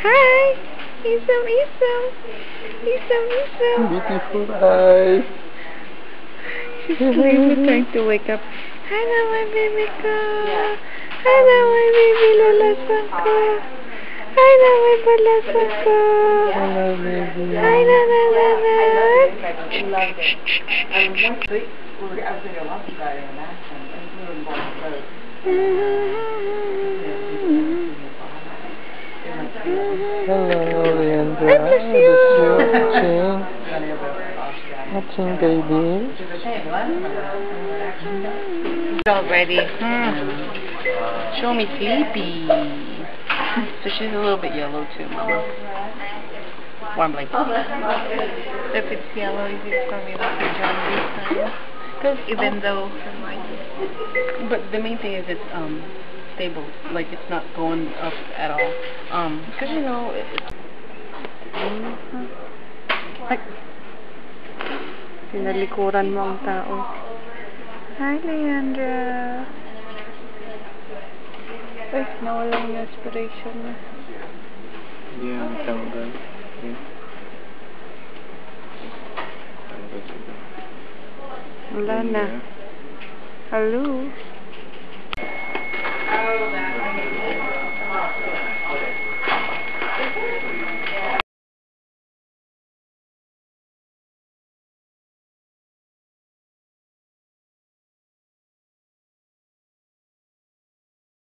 Hi! Isam, Isam! Isam, Isam! Beautiful eyes! She's sleeping, trying to wake up. Hello, my baby ko! Hello, my baby lalasan ko! Hello, my balasan ko! Hello, baby! Hi, na, na, na, na! Hello, Leandra. I miss you. Watching, baby. Already. Show me sleepy. So she's a little bit yellow too, Mama. Warm like if it's yellow, is it coming up to John this time? Because even though, but the main thing is it's stable, like it's not going up at all. Because you know it's like pinalikuran mo ang tao. Hi, Leandra. Ay, nawala yung inspiration na. Yan, tanggal. Wala na. Hello?